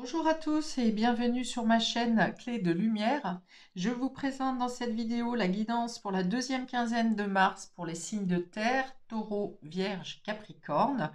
Bonjour à tous et bienvenue sur ma chaîne Clé de Lumière. Je vous présente dans cette vidéo la guidance pour la deuxième quinzaine de mars pour les signes de terre, Taureau, Vierge, Capricorne.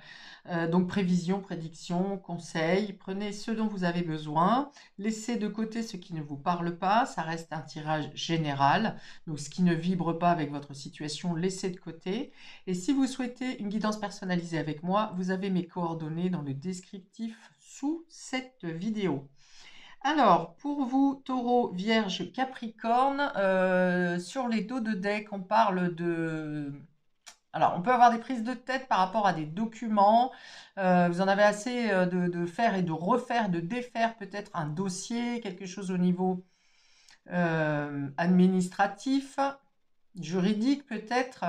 Donc prévision, prédiction, conseils, prenez ce dont vous avez besoin. Laissez de côté ce qui ne vous parle pas, ça reste un tirage général. Donc ce qui ne vibre pas avec votre situation, laissez de côté. Et si vous souhaitez une guidance personnalisée avec moi, vous avez mes coordonnées dans le descriptif sous cette vidéo. Alors, pour vous, Taureau, Vierge, Capricorne, sur les dos de deck, on parle de... Alors, on peut avoir des prises de tête par rapport à des documents. Vous en avez assez de faire et de refaire, de défaire peut-être un dossier, quelque chose au niveau administratif, juridique peut-être.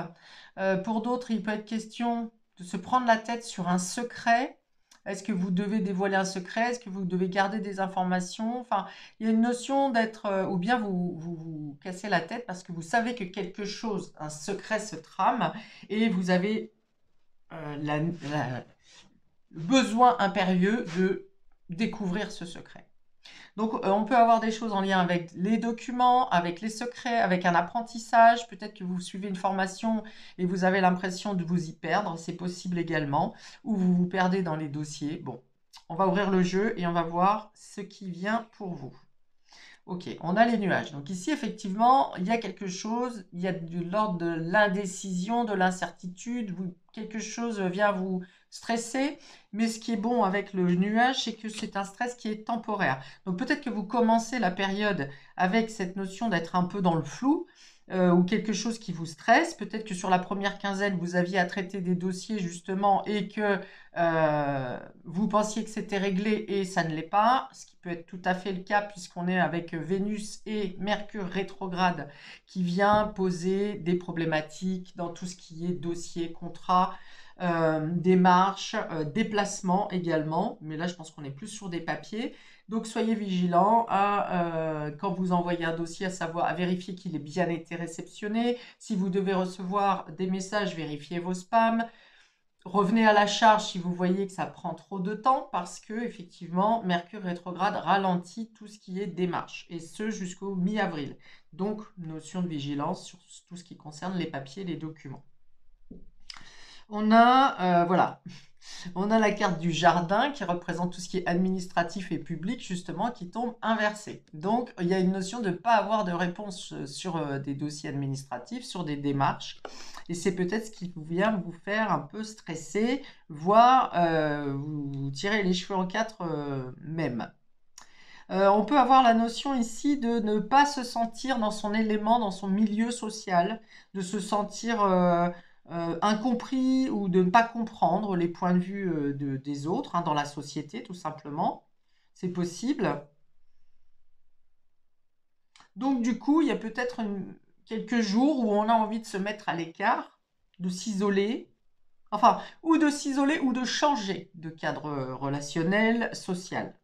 Pour d'autres, il peut être question de se prendre la tête sur un secret. Est-ce que vous devez dévoiler un secret? Est-ce que vous devez garder des informations? Enfin, il y a une notion d'être, ou bien vous cassez la tête parce que vous savez que quelque chose, un secret se trame et vous avez le besoin impérieux de découvrir ce secret. Donc, on peut avoir des choses en lien avec les documents, avec les secrets, avec un apprentissage. Peut-être que vous suivez une formation et vous avez l'impression de vous y perdre. C'est possible également. Ou vous vous perdez dans les dossiers. Bon, on va ouvrir le jeu et on va voir ce qui vient pour vous. Ok, on a les nuages. Donc ici, effectivement, il y a quelque chose, il y a de l'ordre de l'indécision, de l'incertitude, quelque chose vient vous stresser, mais ce qui est bon avec le nuage, c'est que c'est un stress qui est temporaire. Donc peut-être que vous commencez la période avec cette notion d'être un peu dans le flou, ou quelque chose qui vous stresse. Peut-être que sur la première quinzaine, vous aviez à traiter des dossiers justement et que vous pensiez que c'était réglé et ça ne l'est pas, ce qui peut être tout à fait le cas puisqu'on est avec Vénus et Mercure rétrograde qui vient poser des problématiques dans tout ce qui est dossier, contrat, démarche, déplacement également. Mais là, je pense qu'on est plus sur des papiers. Donc, soyez vigilants quand vous envoyez un dossier, à vérifier qu'il ait bien été réceptionné. Si vous devez recevoir des messages, vérifiez vos spams. Revenez à la charge si vous voyez que ça prend trop de temps parce que effectivement Mercure rétrograde ralentit tout ce qui est démarche et ce jusqu'au mi-avril. Donc notion de vigilance sur tout ce qui concerne les papiers, les documents. On a voilà, on a la carte du jardin qui représente tout ce qui est administratif et public justement qui tombe inversée. Donc il y a une notion de ne pas avoir de réponse sur des dossiers administratifs, sur des démarches. Et c'est peut-être ce qui vient vous faire un peu stresser, voire vous tirer les cheveux en quatre même. On peut avoir la notion ici de ne pas se sentir dans son élément, dans son milieu social, de se sentir incompris ou de ne pas comprendre les points de vue des autres dans la société, tout simplement. C'est possible. Donc du coup, il y a peut-être quelques jours où on a envie de se mettre à l'écart, de s'isoler, enfin, ou de s'isoler ou de changer de cadre relationnel, social.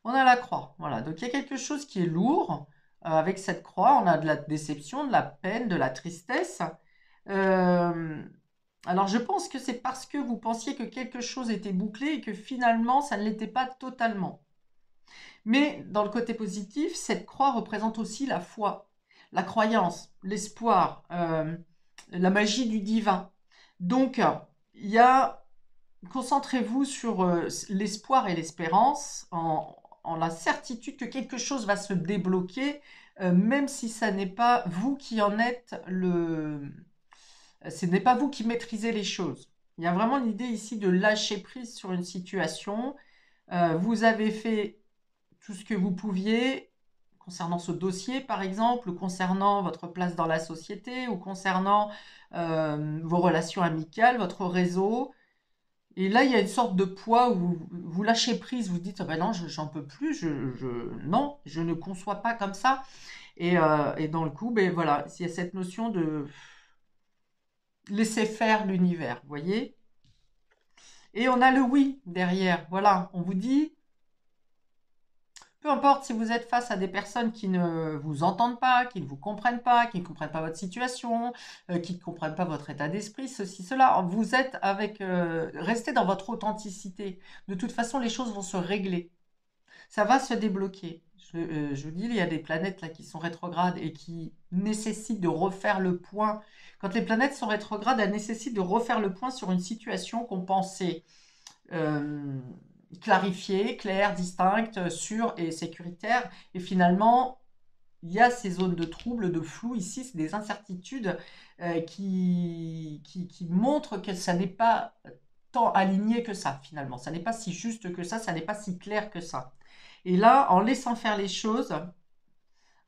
On a la croix, voilà. Donc il y a quelque chose qui est lourd avec cette croix. On a de la déception, de la peine, de la tristesse. Euh, alors je pense que c'est parce que vous pensiez que quelque chose était bouclé et que finalement ça ne l'était pas totalement. Mais dans le côté positif, cette croix représente aussi la foi, la croyance, l'espoir, la magie du divin. Donc il y a concentrez-vous sur l'espoir et l'espérance en la certitude que quelque chose va se débloquer, même si ça n'est pas vous qui en êtes ce n'est pas vous qui maîtrisez les choses. Il y a vraiment l'idée ici de lâcher prise sur une situation. Vous avez fait tout ce que vous pouviez concernant ce dossier, par exemple, ou concernant votre place dans la société, ou concernant vos relations amicales, votre réseau. Et là, il y a une sorte de poids où vous lâchez prise, vous dites, ah ben non, j'en peux plus, non, je ne conçois pas comme ça. Et dans le coup, ben voilà, il y a cette notion de laisser faire l'univers, vous voyez. Et on a le oui derrière, voilà, on vous dit, Peu importe si vous êtes face à des personnes qui ne vous entendent pas, qui ne vous comprennent pas, qui ne comprennent pas votre situation, qui ne comprennent pas votre état d'esprit, ceci, cela, vous êtes avec... restez dans votre authenticité. De toute façon, les choses vont se régler. Ça va se débloquer. Je vous dis, il y a des planètes là qui sont rétrogrades et qui nécessitent de refaire le point. Quand les planètes sont rétrogrades, elles nécessitent de refaire le point sur une situation qu'on pensait euh, clarifiée, claire, distincte, sûre et sécuritaire. Et finalement, il y a ces zones de trouble, de flou ici, c'est des incertitudes qui montrent que ça n'est pas tant aligné que ça, finalement. Ça n'est pas si juste que ça n'est pas si clair que ça. Et là, en laissant faire les choses,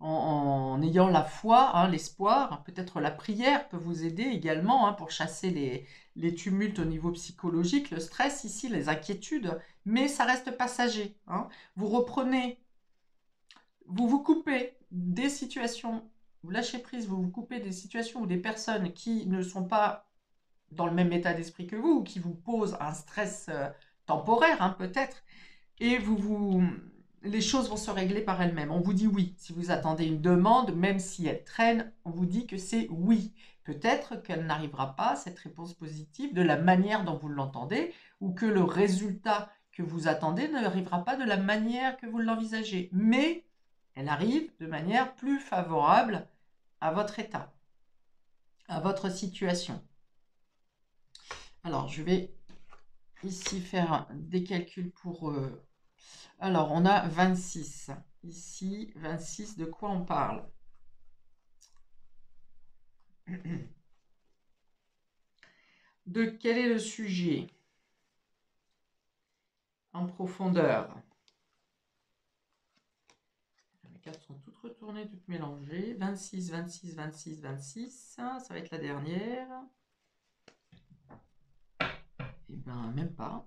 en ayant la foi, hein, l'espoir, peut-être la prière peut vous aider également hein, pour chasser les tumultes au niveau psychologique, le stress ici, les inquiétudes, mais ça reste passager. Hein. Vous reprenez, vous vous coupez des situations, vous lâchez prise, vous vous coupez des situations ou des personnes qui ne sont pas dans le même état d'esprit que vous, ou qui vous posent un stress temporaire hein, peut-être, et les choses vont se régler par elles-mêmes. On vous dit oui. Si vous attendez une demande, même si elle traîne, on vous dit que c'est oui. Peut-être qu'elle n'arrivera pas, cette réponse positive, de la manière dont vous l'entendez, ou que le résultat que vous attendez n'arrivera pas de la manière que vous l'envisagez. Mais elle arrive de manière plus favorable à votre état, à votre situation. Alors, je vais ici faire des calculs pour... Alors, on a 26. Ici, 26, de quoi on parle? De quel est le sujet? En profondeur. Les cartes sont toutes retournées, toutes mélangées. 26, 26, 26, 26. Ça va être la dernière. Eh bien, même pas.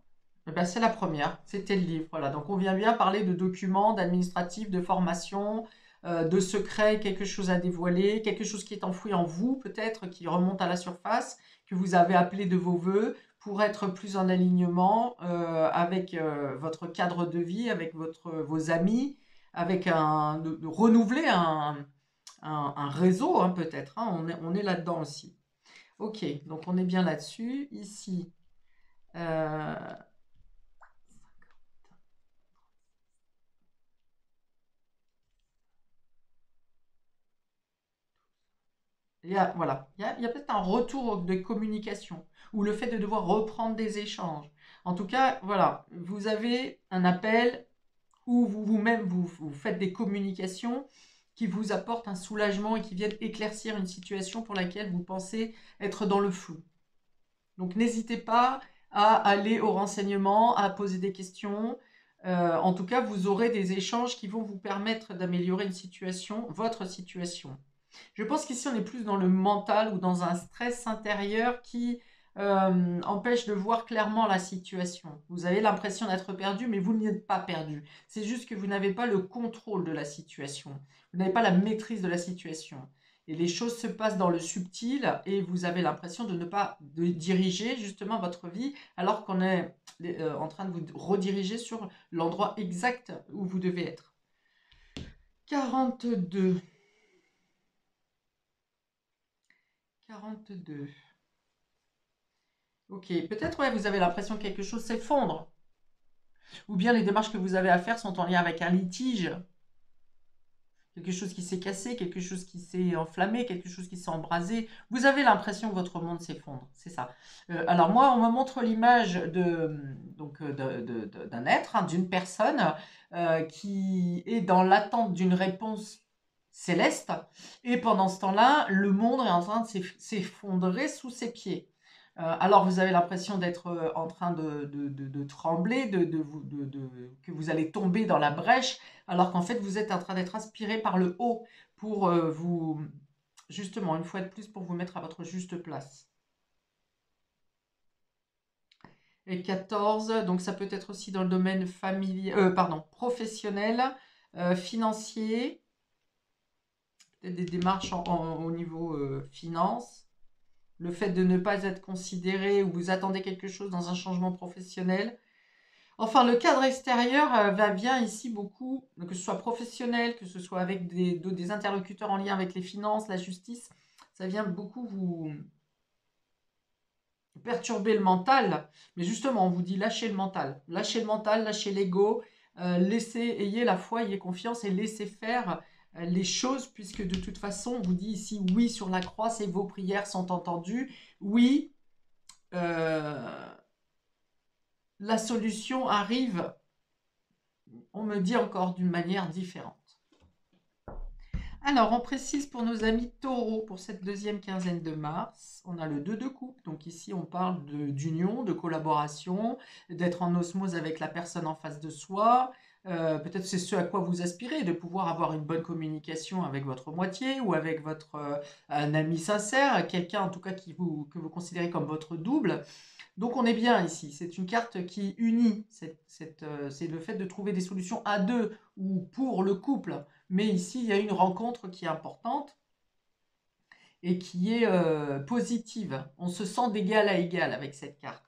Eh ben, c'est la première, c'était le livre. Voilà. Donc on vient bien parler de documents, d'administratifs, de formation, de secrets, quelque chose à dévoiler, quelque chose qui est enfoui en vous peut-être, qui remonte à la surface, que vous avez appelé de vos voeux pour être plus en alignement avec votre cadre de vie, avec vos amis, avec de renouveler un réseau hein, peut-être. Hein. On est là-dedans aussi. Ok, donc on est bien là-dessus. Ici, voilà, il y a peut-être un retour de communication ou le fait de devoir reprendre des échanges. En tout cas, voilà, vous avez un appel où vous-même vous faites des communications qui vous apportent un soulagement et qui viennent éclaircir une situation pour laquelle vous pensez être dans le flou. Donc n'hésitez pas à aller au renseignement, à poser des questions. En tout cas, vous aurez des échanges qui vont vous permettre d'améliorer une situation, votre situation. Je pense qu'ici, on est plus dans le mental ou dans un stress intérieur qui empêche de voir clairement la situation. Vous avez l'impression d'être perdu, mais vous n'êtes pas perdu. C'est juste que vous n'avez pas le contrôle de la situation. Vous n'avez pas la maîtrise de la situation. Et les choses se passent dans le subtil et vous avez l'impression de ne pas diriger justement votre vie alors qu'on est en train de vous rediriger sur l'endroit exact où vous devez être. 42. 42. Ok, peut-être ouais, vous avez l'impression que quelque chose s'effondre. Ou bien les démarches que vous avez à faire sont en lien avec un litige. Quelque chose qui s'est cassé, quelque chose qui s'est enflammé, quelque chose qui s'est embrasé. Vous avez l'impression que votre monde s'effondre, c'est ça. Alors moi, on me montre l'image d'un être, hein, d'une personne qui est dans l'attente d'une réponse céleste. Et pendant ce temps-là, le monde est en train de s'effondrer sous ses pieds. Alors vous avez l'impression d'être en train de trembler, que vous allez tomber dans la brèche, alors qu'en fait vous êtes en train d'être aspiré par le haut pour justement, une fois de plus, pour vous mettre à votre juste place. Et 14, donc ça peut être aussi dans le domaine professionnel, financier, peut-être des démarches au niveau finance. Le fait de ne pas être considéré ou vous attendez quelque chose dans un changement professionnel. Enfin, le cadre extérieur va bien ici beaucoup, que ce soit professionnel, que ce soit avec des interlocuteurs en lien avec les finances, la justice, ça vient beaucoup vous perturber le mental. Mais justement, on vous dit lâchez le mental, lâchez l'ego, ayez la foi, ayez confiance et laissez faire les choses, puisque de toute façon, on vous dit ici oui sur la croix, et vos prières sont entendues. Oui, la solution arrive, on me dit encore d'une manière différente. Alors, on précise pour nos amis taureaux, pour cette deuxième quinzaine de mars, on a le 2 de coupe. Donc ici, on parle d'union, de collaboration, d'être en osmose avec la personne en face de soi. Peut-être c'est ce à quoi vous aspirez, de pouvoir avoir une bonne communication avec votre moitié ou avec un ami sincère, quelqu'un en tout cas que vous considérez comme votre double. Donc on est bien ici, c'est une carte qui unit, c'est le fait de trouver des solutions à deux ou pour le couple, mais ici il y a une rencontre qui est importante et qui est positive. On se sent d'égal à égal avec cette carte.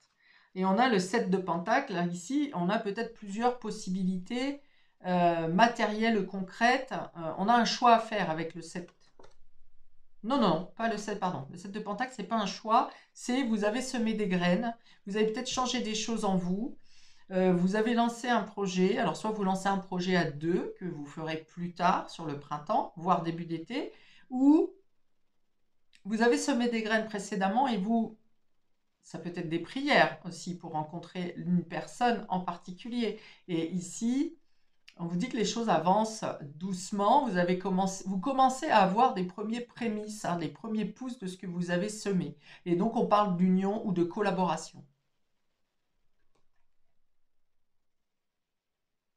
Et on a le 7 de Pentacle, ici on a peut-être plusieurs possibilités matérielles, concrètes. On a un choix à faire avec le 7. Non, non, pas le 7, pardon. Le 7 de Pentacle, c'est pas un choix, c'est vous avez semé des graines, vous avez peut-être changé des choses en vous, vous avez lancé un projet, alors soit vous lancez un projet à deux, que vous ferez plus tard, sur le printemps, voire début d'été, ou vous avez semé des graines précédemment et ça peut être des prières aussi pour rencontrer une personne en particulier. Et ici, on vous dit que les choses avancent doucement. Vous commencez à avoir des premiers prémices, hein, les premiers pousses de ce que vous avez semé. Et donc, on parle d'union ou de collaboration.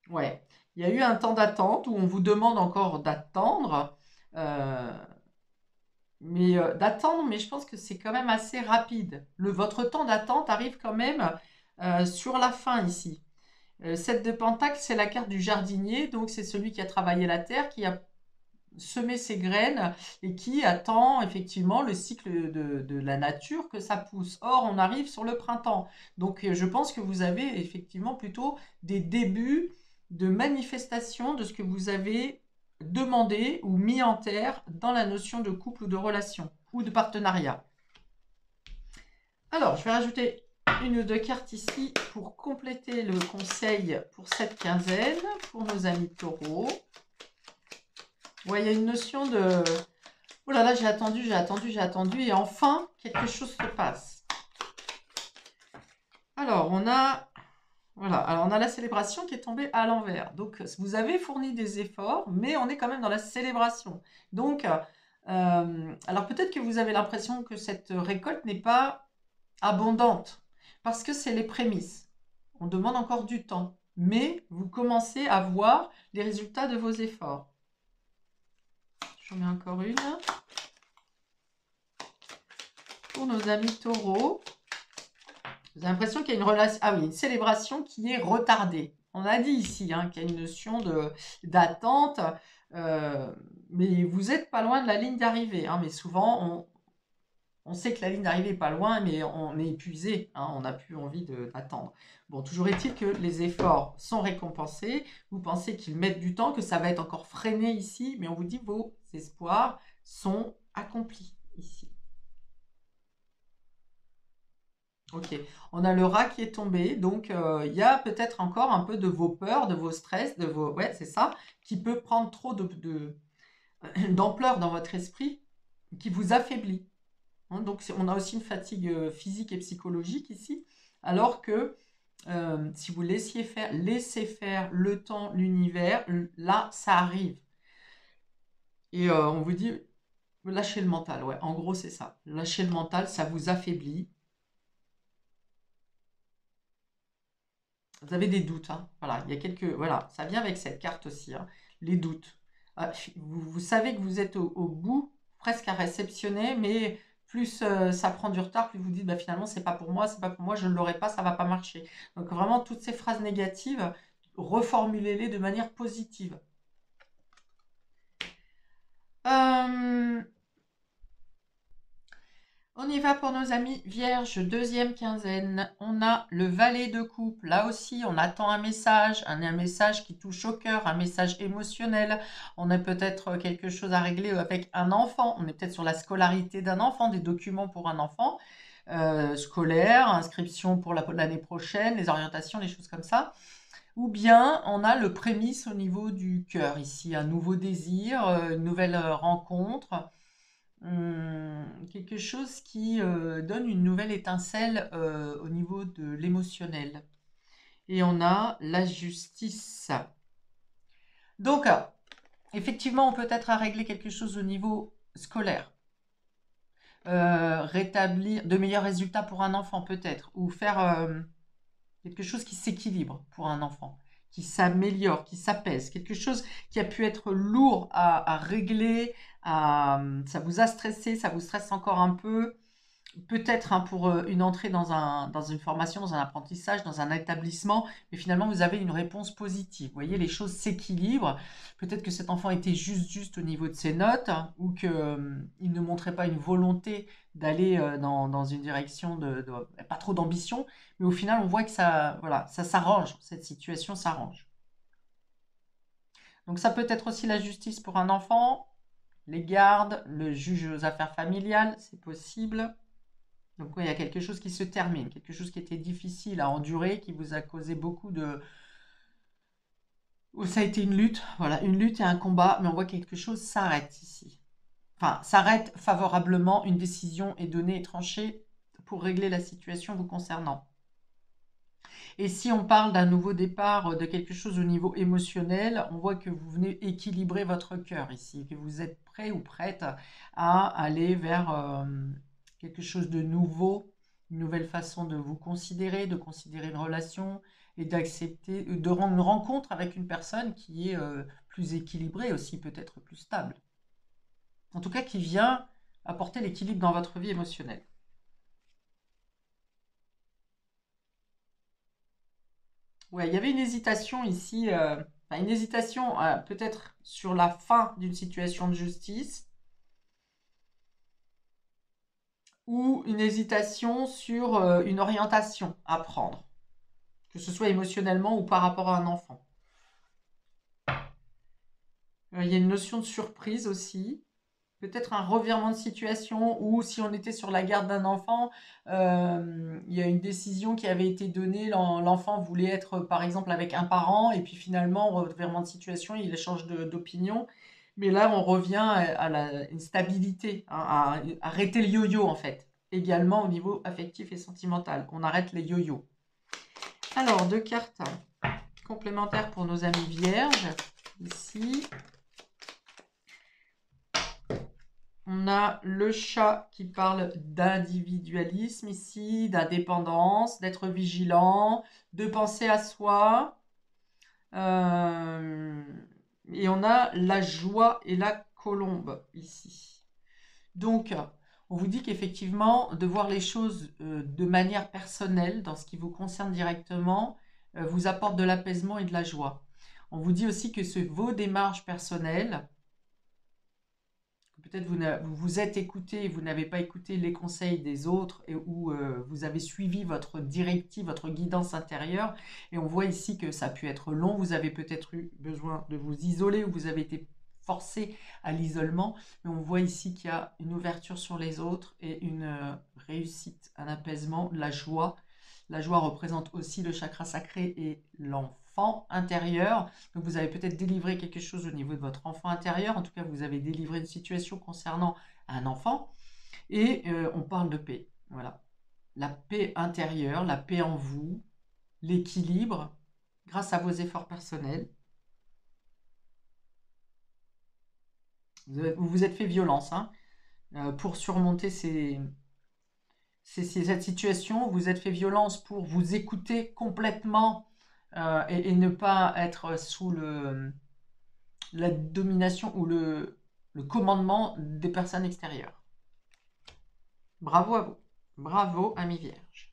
Ouais. Il y a eu un temps d'attente où on vous demande encore d'attendre. euh, mais je pense que c'est quand même assez rapide. Votre temps d'attente arrive quand même sur la fin ici. 7 de Pentacle, c'est la carte du jardinier, donc c'est celui qui a travaillé la terre, qui a semé ses graines et qui attend effectivement le cycle de la nature que ça pousse. Or, on arrive sur le printemps. Donc, je pense que vous avez effectivement plutôt des débuts de manifestation de ce que vous avez demandé ou mis en terre dans la notion de couple ou de relation ou de partenariat. Alors, je vais rajouter une ou deux cartes ici pour compléter le conseil pour cette quinzaine pour nos amis taureaux. Ouais, il y a une notion de oh là là, j'ai attendu, et enfin, quelque chose se passe. Alors, on a la célébration qui est tombée à l'envers. Donc, vous avez fourni des efforts, mais on est quand même dans la célébration. Donc, alors peut-être que vous avez l'impression que cette récolte n'est pas abondante, parce que c'est les prémices. On demande encore du temps, mais vous commencez à voir les résultats de vos efforts. J'en mets encore une. Pour nos amis taureaux, j'ai l'impression qu'il y a une relation, une célébration qui est retardée. On a dit ici hein, qu'il y a une notion d'attente, mais vous n'êtes pas loin de la ligne d'arrivée. Hein, mais souvent, on sait que la ligne d'arrivée n'est pas loin, mais on est épuisé. Hein, on n'a plus envie d'attendre. Bon, toujours est-il que les efforts sont récompensés. Vous pensez qu'ils mettent du temps, que ça va être encore freiné ici, mais on vous dit vos espoirs sont accomplis ici. Ok, on a le rat qui est tombé, donc il y a peut-être encore un peu de vos peurs, de vos stress, ouais, c'est ça, qui peut prendre trop d'ampleur dans votre esprit, qui vous affaiblit. Hein. Donc on a aussi une fatigue physique et psychologique ici, alors que si vous laissez faire le temps, l'univers, là, ça arrive. Et on vous dit, lâchez le mental, ouais, en gros c'est ça. Lâchez le mental, ça vous affaiblit. Vous avez des doutes, hein. Voilà, il y a voilà, ça vient avec cette carte aussi, hein, les doutes. Vous savez que vous êtes au bout, presque à réceptionner, mais plus ça prend du retard, plus vous dites, bah, finalement, c'est pas pour moi, je ne l'aurai pas, ça va pas marcher. Donc vraiment, toutes ces phrases négatives, reformulez-les de manière positive. Euh, On y va pour nos amis vierges, deuxième quinzaine. On a le valet de coupe. Là aussi, on attend un message qui touche au cœur, un message émotionnel. On a peut-être quelque chose à régler avec un enfant. On est peut-être sur la scolarité d'un enfant, des documents pour un enfant scolaire, inscription pour l'année prochaine, les orientations, les choses comme ça. Ou bien on a le prémisse au niveau du cœur ici, un nouveau désir, une nouvelle rencontre. Quelque chose qui donne une nouvelle étincelle au niveau de l'émotionnel. Et on a la justice. Donc, effectivement, on peut être à régler quelque chose au niveau scolaire. Rétablir de meilleurs résultats pour un enfant peut-être. Ou faire quelque chose qui s'équilibre pour un enfant, qui s'améliore, qui s'apaise. Quelque chose qui a pu être lourd à régler, ça vous a stressé, ça vous stresse encore un peu. Peut-être pour une entrée dans une formation, dans un apprentissage, dans un établissement, mais finalement vous avez une réponse positive. Vous voyez, les choses s'équilibrent. Peut-être que cet enfant était juste au niveau de ses notes ou qu'il ne montrait pas une volonté d'aller dans une direction pas trop d'ambition, mais au final on voit que ça, voilà, ça s'arrange, cette situation s'arrange. Donc ça peut être aussi la justice pour un enfant, les gardes, le juge aux affaires familiales, c'est possible. Donc il y a quelque chose qui se termine, quelque chose qui était difficile à endurer, qui vous a causé beaucoup de... Ça a été une lutte, voilà, une lutte et un combat, mais on voit que quelque chose s'arrête ici. Enfin, s'arrête favorablement, une décision est donnée et tranchée pour régler la situation vous concernant. Et si on parle d'un nouveau départ, de quelque chose au niveau émotionnel, on voit que vous venez équilibrer votre cœur ici, que vous êtes prêt ou prête à aller vers quelque chose de nouveau, une nouvelle façon de vous considérer, de considérer une relation et d'accepter, de rendre une rencontre avec une personne qui est plus équilibrée aussi, peut-être plus stable. En tout cas, qui vient apporter l'équilibre dans votre vie émotionnelle. Ouais, il y avait une hésitation ici, enfin, une hésitation peut-être sur la fin d'une situation de justice ou une hésitation sur une orientation à prendre, que ce soit émotionnellement ou par rapport à un enfant. Il y a une notion de surprise aussi. Peut-être un revirement de situation ou si on était sur la garde d'un enfant, il y a une décision qui avait été donnée, l'enfant voulait être par exemple avec un parent et puis finalement, revirement de situation, il change d'opinion. Mais là, on revient une stabilité, hein, à arrêter le yo-yo en fait, également au niveau affectif et sentimental. On arrête les yo-yo. Alors, deux cartes complémentaires pour nos amis vierges, ici. On a le chat qui parle d'individualisme ici, d'indépendance, d'être vigilant, de penser à soi. Et on a la joie et la colombe ici. Donc, on vous dit qu'effectivement, de voir les choses de manière personnelle, dans ce qui vous concerne directement, vous apporte de l'apaisement et de la joie. On vous dit aussi que vos démarches personnelles, peut-être vous vous êtes écouté et vous n'avez pas écouté les conseils des autres ou vous avez suivi votre directive, votre guidance intérieure. Et on voit ici que ça a pu être long. Vous avez peut-être eu besoin de vous isoler ou vous avez été forcé à l'isolement. Mais on voit ici qu'il y a une ouverture sur les autres et une réussite, un apaisement, de la joie. La joie représente aussi le chakra sacré et l'enfant intérieur. Donc vous avez peut-être délivré quelque chose au niveau de votre enfant intérieur. En tout cas, vous avez délivré une situation concernant un enfant. Et on parle de paix. Voilà. La paix intérieure, la paix en vous, l'équilibre grâce à vos efforts personnels. Vous vous êtes fait violence hein, pour surmonter cette situation. Vous vous êtes fait violence pour vous écouter complètement et ne pas être sous la domination ou le commandement des personnes extérieures. Bravo à vous. Bravo, amis vierges.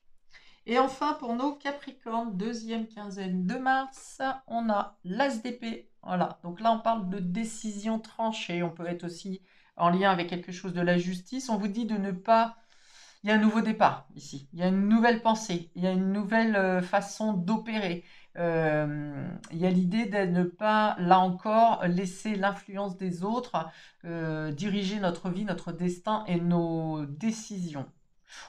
Et enfin, pour nos Capricornes, deuxième quinzaine de mars, on a l'As d'épée. Voilà, donc là, on parle de décision tranchée. On peut être aussi en lien avec quelque chose de la justice. On vous dit de ne pas Il y a un nouveau départ ici. Il y a une nouvelle pensée. Il y a une nouvelle façon d'opérer. Il y a l'idée de ne pas, là encore, laisser l'influence des autres diriger notre vie, notre destin et nos décisions.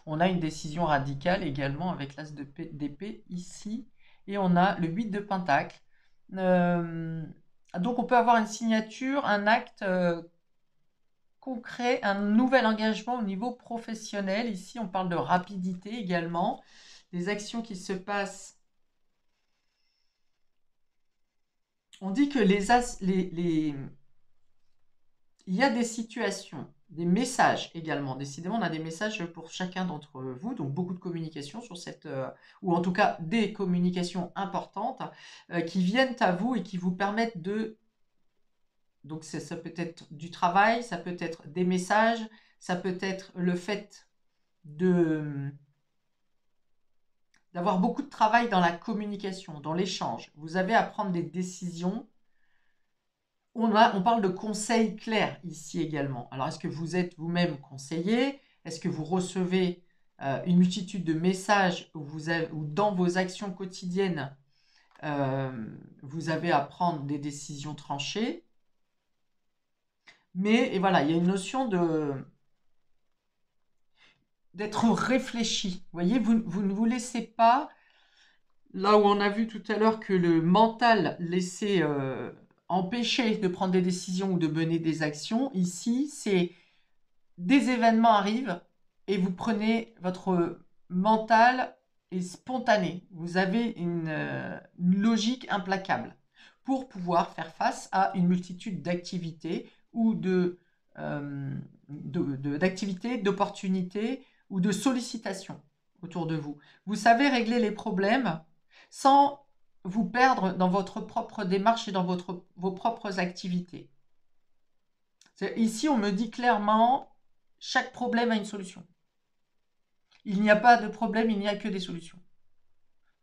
On a une décision radicale également avec l'as d'épée ici. Et on a le 8 de pentacle. Donc on peut avoir une signature, un acte concret, un nouvel engagement au niveau professionnel. Ici, on parle de rapidité également. Des actions qui se passent. On dit que il y a des situations, des messages également. Décidément, on a des messages pour chacun d'entre vous, donc beaucoup de communication sur cette, ou en tout cas des communications importantes qui viennent à vous et qui vous permettent de. Donc ça peut être du travail, ça peut être des messages, ça peut être le fait d'avoir beaucoup de travail dans la communication, dans l'échange. Vous avez à prendre des décisions. On parle de conseils clairs ici également. Alors, est-ce que vous êtes vous-même conseiller? Est-ce que vous recevez une multitude de messages où dans vos actions quotidiennes, vous avez à prendre des décisions tranchées? Mais et voilà, il y a une notion d'être réfléchi. Vous voyez, vous ne vous laissez pas, là où on a vu tout à l'heure que le mental laissait empêcher de prendre des décisions ou de mener des actions, ici, c'est des événements arrivent et vous prenez votre mental est spontané. Vous avez une logique implacable pour pouvoir faire face à une multitude d'activités ou d'activités, d'opportunités ou de sollicitations autour de vous. Vous savez régler les problèmes sans vous perdre dans votre propre démarche et dans vos propres activités. Ici, on me dit clairement, chaque problème a une solution. Il n'y a pas de problème, il n'y a que des solutions.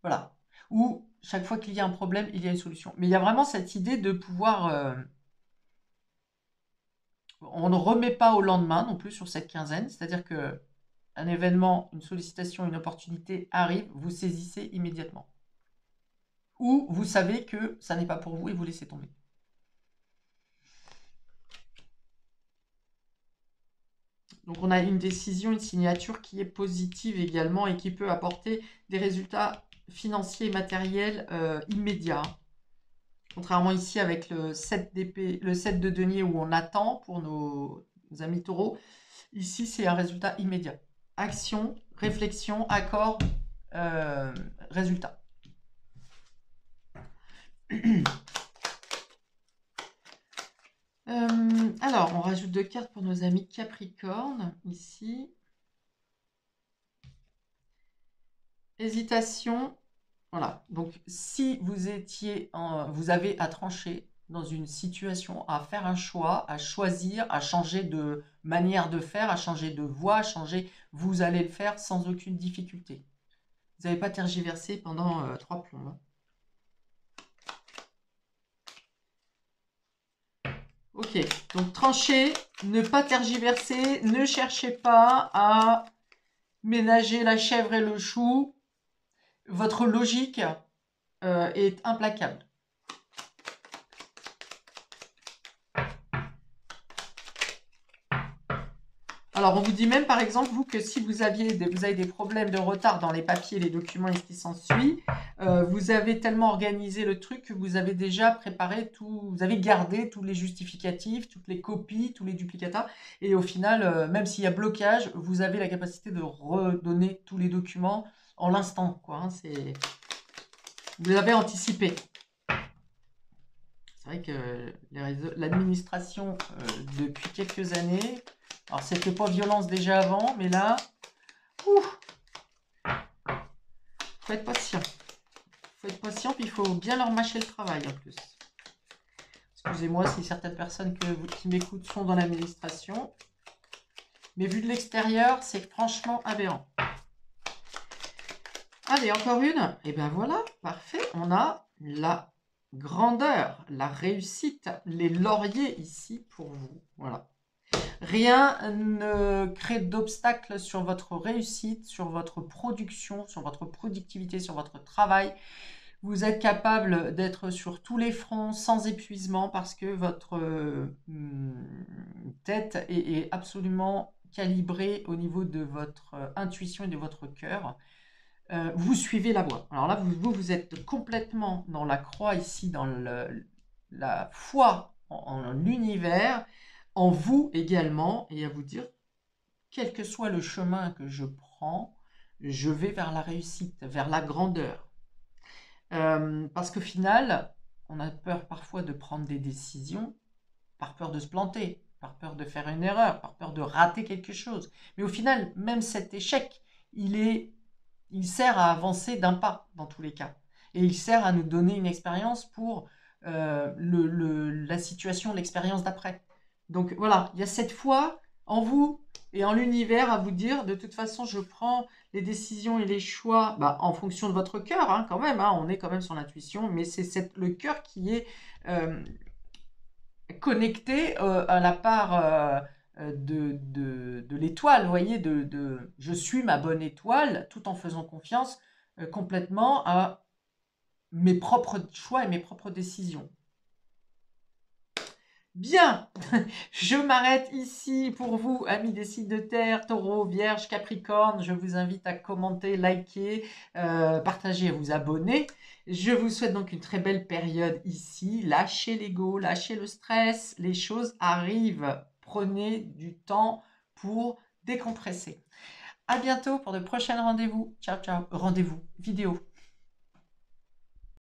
Voilà. Ou chaque fois qu'il y a un problème, il y a une solution. Mais il y a vraiment cette idée de pouvoir. On ne remet pas au lendemain non plus sur cette quinzaine. C'est-à-dire que un événement, une sollicitation, une opportunité arrive, vous saisissez immédiatement. Ou vous savez que ça n'est pas pour vous et vous laissez tomber. Donc on a une décision, une signature qui est positive également et qui peut apporter des résultats financiers et matériels immédiats. Contrairement ici avec le 7 d'épée, le 7 de denier où on attend pour nos amis taureaux, ici c'est un résultat immédiat. Action, réflexion, accord, résultat. Alors, on rajoute 2 cartes pour nos amis Capricorne, ici. Hésitation. Voilà. Donc, si vous vous avez à trancher dans une situation, à faire un choix, à choisir, à changer de manière de faire, à changer de voie, à changer, vous allez le faire sans aucune difficulté. Vous n'avez pas tergiversé pendant 3 plombs. Hein. Ok, donc trancher, ne pas tergiverser, ne cherchez pas à ménager la chèvre et le chou. Votre logique est implacable. Alors, on vous dit même, par exemple, vous, que si vous avez des problèmes de retard dans les papiers, les documents et ce qui s'ensuit, vous avez tellement organisé le truc que vous avez déjà préparé tout, vous avez gardé tous les justificatifs, toutes les copies, tous les duplicata. Et au final, même s'il y a blocage, vous avez la capacité de redonner tous les documents en l'instant, quoi. Hein, vous avez anticipé. C'est vrai que l'administration, depuis quelques années... Alors, c'était pas violence déjà avant, mais là, faut être patient. Faut être patient, puis il faut bien leur mâcher le travail en plus. Excusez-moi si certaines personnes qui m'écoutent sont dans l'administration. Mais vu de l'extérieur, c'est franchement aberrant. Allez, encore une. Et bien voilà, parfait. On a la grandeur, la réussite, les lauriers ici pour vous. Voilà. Rien ne crée d'obstacle sur votre réussite, sur votre production, sur votre productivité, sur votre travail. Vous êtes capable d'être sur tous les fronts sans épuisement parce que votre tête est absolument calibrée au niveau de votre intuition et de votre cœur. Vous suivez la voie. Alors là, vous êtes complètement dans la croix ici, dans la foi en l'univers, en vous également, et à vous dire, quel que soit le chemin que je prends, je vais vers la réussite, vers la grandeur. Parce qu'au final, on a peur parfois de prendre des décisions, par peur de se planter, par peur de faire une erreur, par peur de rater quelque chose. Mais au final, même cet échec, il sert à avancer d'un pas dans tous les cas. Et il sert à nous donner une expérience pour la situation, l'expérience d'après. Donc voilà, il y a cette foi en vous et en l'univers à vous dire, de toute façon, je prends les décisions et les choix en fonction de votre cœur, hein, quand même, hein, on est quand même sur l'intuition, mais c'est le cœur qui est connecté à la part de l'étoile, vous voyez, je suis ma bonne étoile, tout en faisant confiance complètement à mes propres choix et mes propres décisions. Bien, je m'arrête ici pour vous, amis des signes de terre, taureau, vierge, capricorne. Je vous invite à commenter, liker, partager et vous abonner. Je vous souhaite donc une très belle période ici. Lâchez l'ego, lâchez le stress. Les choses arrivent. Prenez du temps pour décompresser. À bientôt pour de prochains rendez-vous. Ciao, ciao. Rendez-vous vidéo.